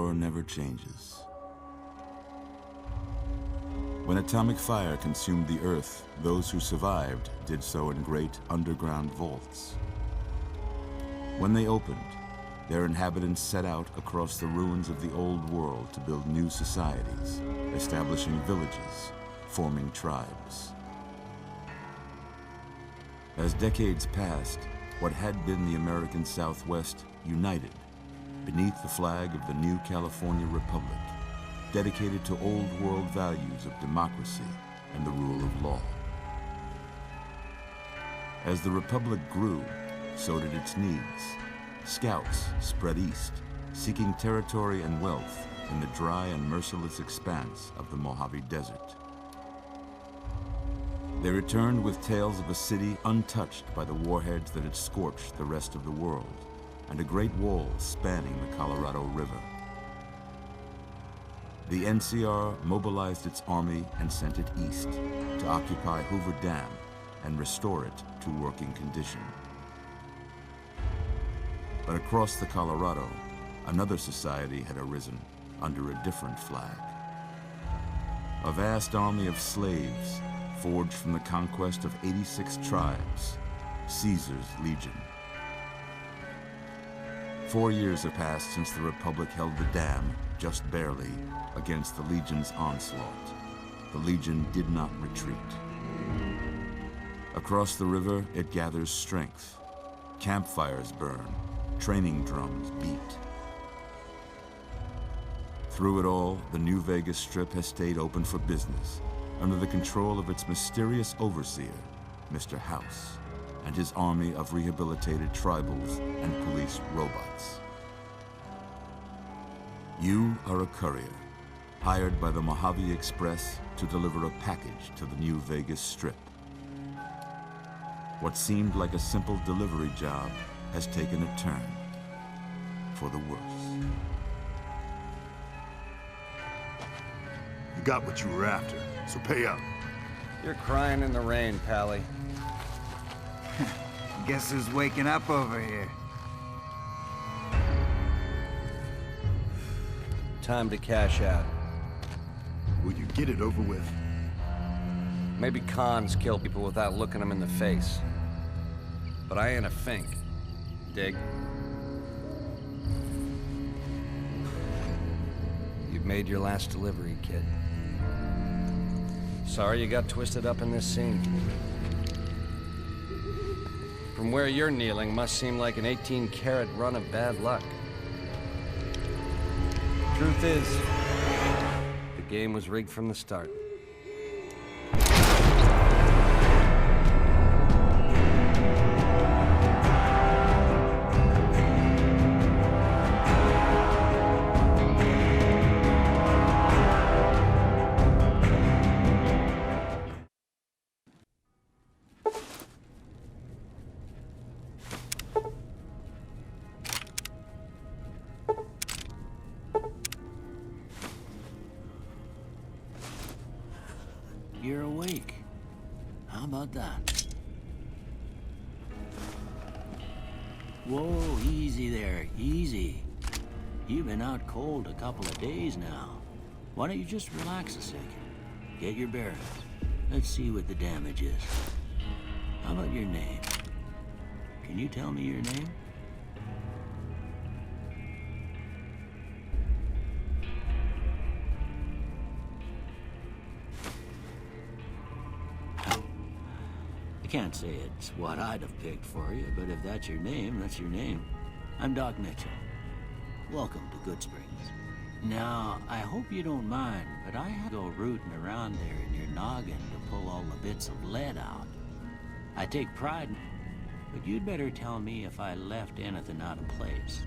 war never changes. When atomic fire consumed the Earth, those who survived did so in great underground vaults. When they opened, their inhabitants set out across the ruins of the old world to build new societies, establishing villages, forming tribes. As decades passed, what had been the American Southwest united beneath the flag of the new California Republic, dedicated to old world values of democracy and the rule of law. As the Republic grew, so did its needs. Scouts spread east, seeking territory and wealth in the dry and merciless expanse of the Mojave Desert. They returned with tales of a city untouched by the warheads that had scorched the rest of the world, and a great wall spanning the Colorado River. The NCR mobilized its army and sent it east to occupy Hoover Dam and restore it to working condition. But across the Colorado, another society had arisen under a different flag. A vast army of slaves forged from the conquest of 86 tribes, Caesar's Legion. 4 years have passed since the Republic held the dam, just barely, against the Legion's onslaught. The Legion did not retreat. Across the river, it gathers strength. Campfires burn, training drums beat. Through it all, the New Vegas Strip has stayed open for business, under the control of its mysterious overseer, Mr. House, and his army of rehabilitated tribals and police robots. You are a courier, hired by the Mojave Express to deliver a package to the New Vegas Strip. What seemed like a simple delivery job has taken a turn for the worse. You got what you were after, so pay up. You're crying in the rain, Pally. Guess who's waking up over here? Time to cash out. Will you get it over with? Maybe cons kill people without looking them in the face. But I ain't a fink. Dig? You've made your last delivery, kid. Sorry you got twisted up in this scene. From where you're kneeling must seem like an 18-carat run of bad luck. Truth is, the game was rigged from the start. You're awake. How about that? Whoa, easy there, easy. You've been out cold a couple of days now. Why don't you just relax a second? Get your bearings. Let's see what the damage is. How about your name? Can you tell me your name? I can't say it's what I'd have picked for you, but if that's your name, that's your name. I'm Doc Mitchell. Welcome to Good Springs. Now, I hope you don't mind, but I had to go rooting around there in your noggin to pull all the bits of lead out. I take pride in it, but you'd better tell me if I left anything out of place.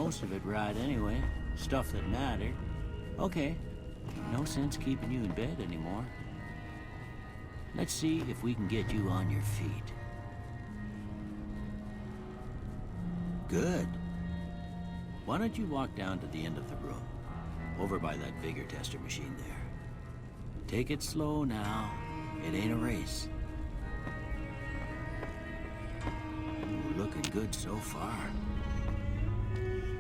most of it right anyway. Stuff that mattered. Okay, no sense keeping you in bed anymore. Let's see if we can get you on your feet. Good. Why don't you walk down to the end of the room, over by that vigor tester machine there. Take it slow now. It ain't a race. Ooh, looking good so far.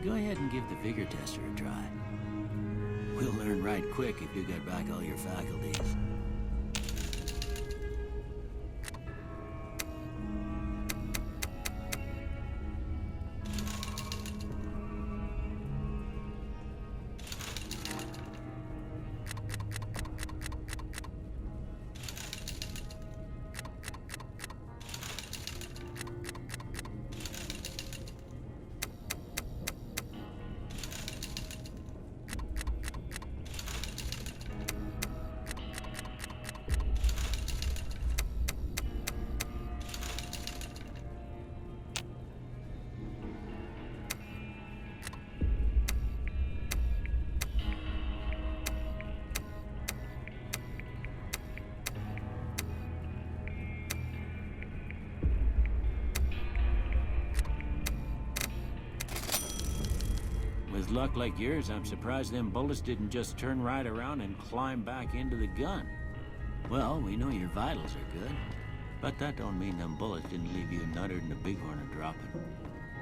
Go ahead and give the vigor tester a try. We'll learn right quick if you get back all your faculties. With luck like yours, I'm surprised them bullets didn't just turn right around and climb back into the gun. Well, we know your vitals are good, but that don't mean them bullets didn't leave you nuttered and a bighorn a-dropping.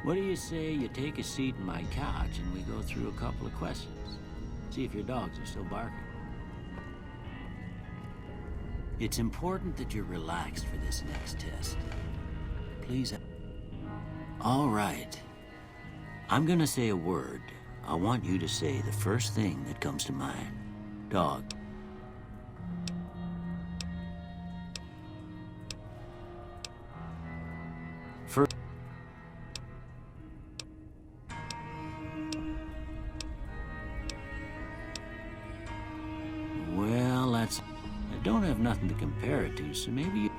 What do you say you take a seat in my couch and we go through a couple of questions? See if your dogs are still barking. It's important that you're relaxed for this next test. Please. All right. I'm gonna say a word. I want you to say the first thing that comes to mind. Dog. First. Well, I don't have nothing to compare it to, so maybe you...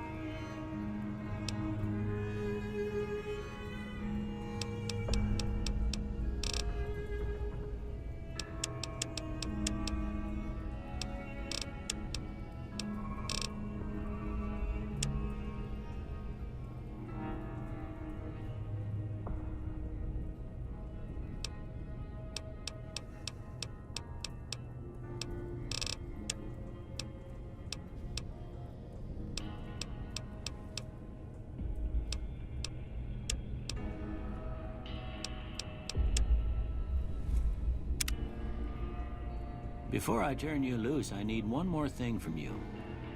Before I turn you loose, I need one more thing from you.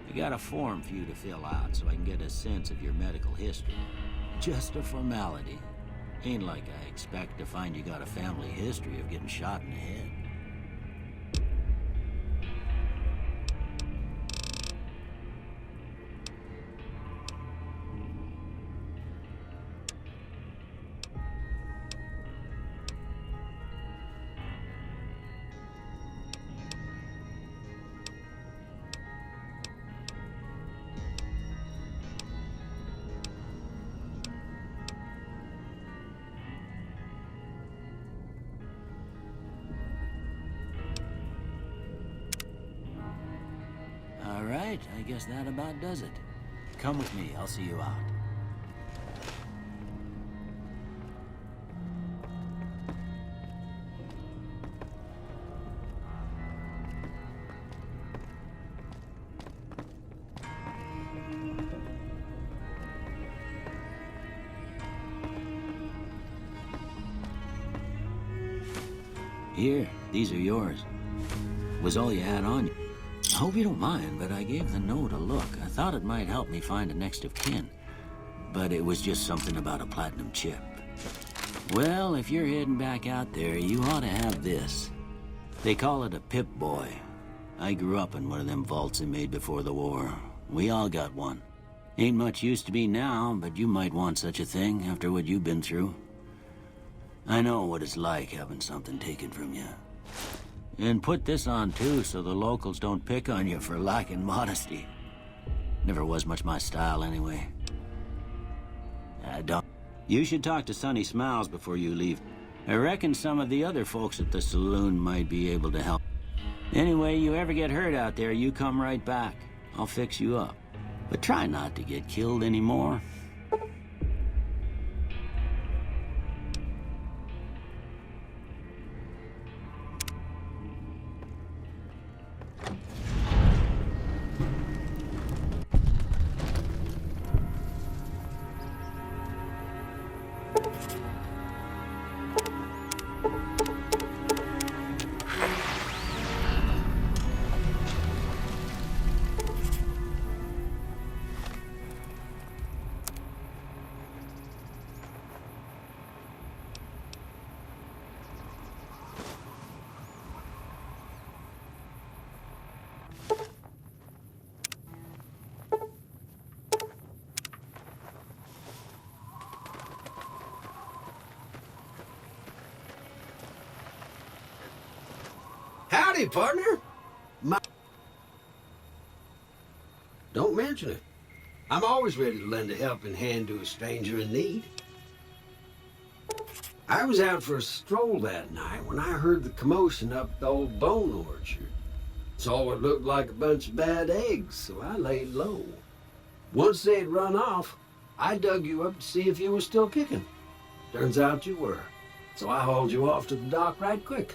I got a form for you to fill out so I can get a sense of your medical history. Just a formality. Ain't like I expect to find you got a family history of getting shot in the head. All right, I guess that about does it. Come with me, I'll see you out. Here, these are yours. Was all you had on you. I hope you don't mind, but I gave the note a look. I thought it might help me find a next of kin. But it was just something about a platinum chip. Well, if you're heading back out there, you ought to have this. They call it a Pip-Boy. I grew up in one of them vaults they made before the war. We all got one. Ain't much use to me now, but you might want such a thing after what you've been through. I know what it's like having something taken from you. And put this on too, so the locals don't pick on you for lacking modesty. Never was much my style anyway. Don't. You should talk to Sonny Smiles before you leave. I reckon some of the other folks at the saloon might be able to help. Anyway, you ever get hurt out there, you come right back. I'll fix you up. But try not to get killed anymore. Howdy, partner. Don't mention it. I'm always ready to lend a helping hand to a stranger in need. I was out for a stroll that night when I heard the commotion up at the old bone orchard. Saw what looked like a bunch of bad eggs, so I laid low. Once they had run off, I dug you up to see if you were still kicking. Turns out you were, so I hauled you off to the dock right quick.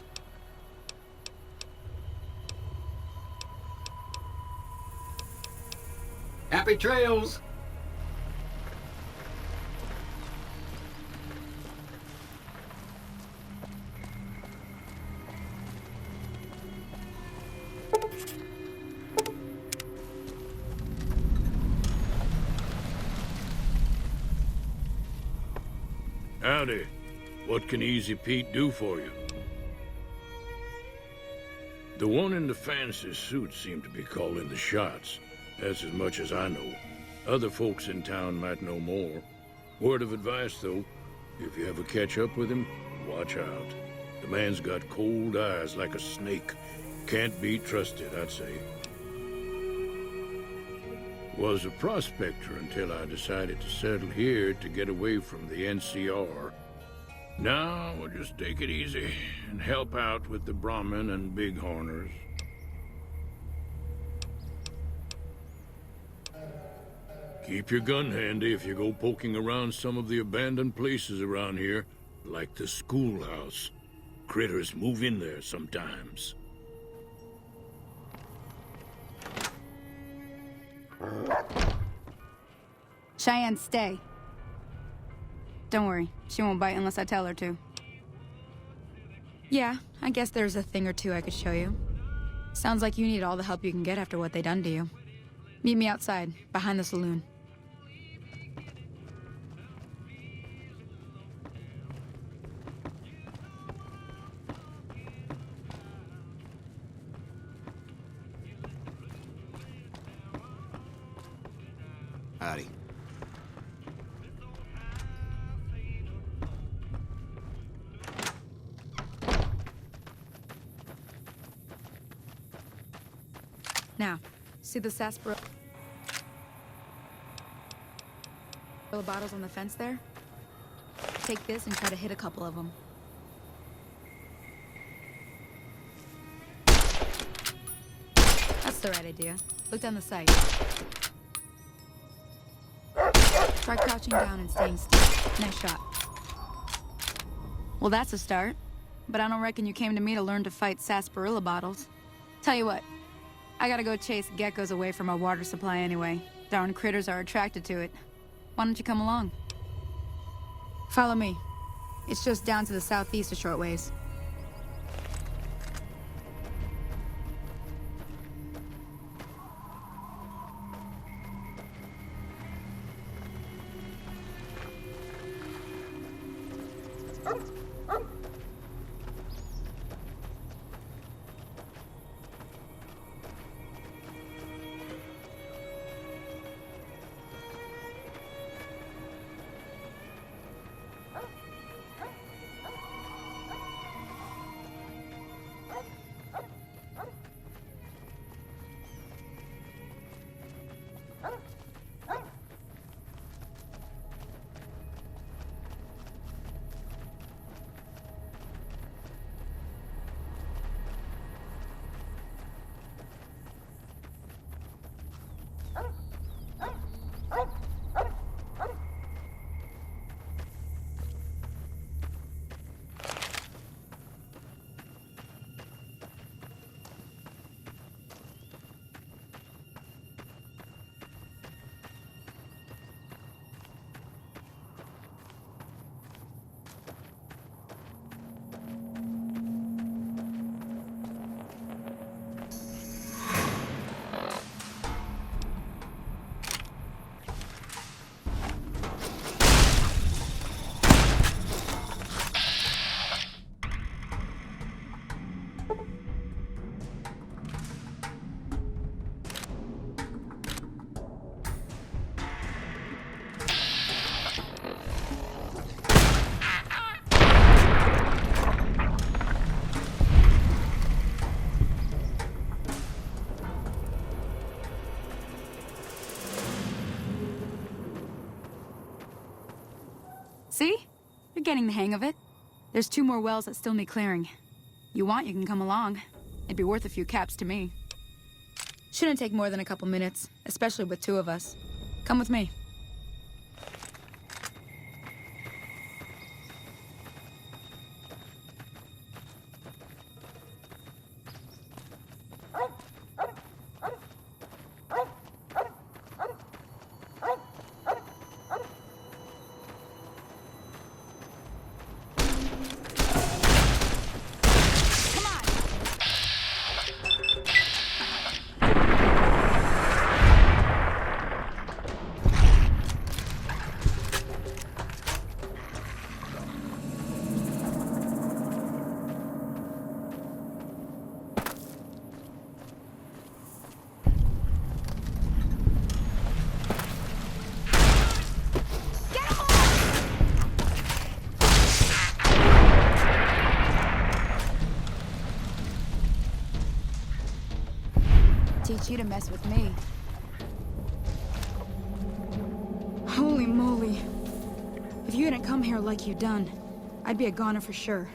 Happy trails! Howdy. What can Easy Pete do for you? The one in the fancy suit seemed to be calling the shots. That's as much as I know. Other folks in town might know more. Word of advice, though, if you ever catch up with him, watch out. The man's got cold eyes like a snake. Can't be trusted, I'd say. Was a prospector until I decided to settle here to get away from the NCR. Now, we'll just take it easy and help out with the Brahmin and Bighorners. Keep your gun handy if you go poking around some of the abandoned places around here, like the schoolhouse. Critters move in there sometimes. Cheyenne, stay. Don't worry, she won't bite unless I tell her to. Yeah, I guess there's a thing or two I could show you. Sounds like you need all the help you can get after what they done to you. Meet me outside, behind the saloon. Howdy. Now, see the sarsaparilla bottles on the fence there? Take this and try to hit a couple of them. That's the right idea. Look down the sight. Try crouching down and staying still. Nice shot. Well, that's a start. But I don't reckon you came to me to learn to fight sarsaparilla bottles. Tell you what, I gotta go chase geckos away from our water supply anyway. Darn critters are attracted to it. Why don't you come along? Follow me. It's just down to the southeast a short ways. getting the hang of it. There's 2 more wells that still need clearing. You want, you can come along. It'd be worth a few caps to me. Shouldn't take more than a couple minutes, especially with 2 of us. Come with me. Teach you to mess with me. Holy moly. If you hadn't come here like you done, I'd be a goner for sure.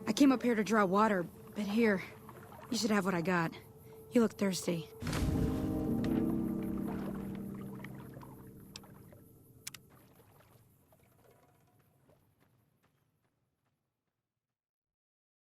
I came up here to draw water, but here, you should have what I got. You look thirsty.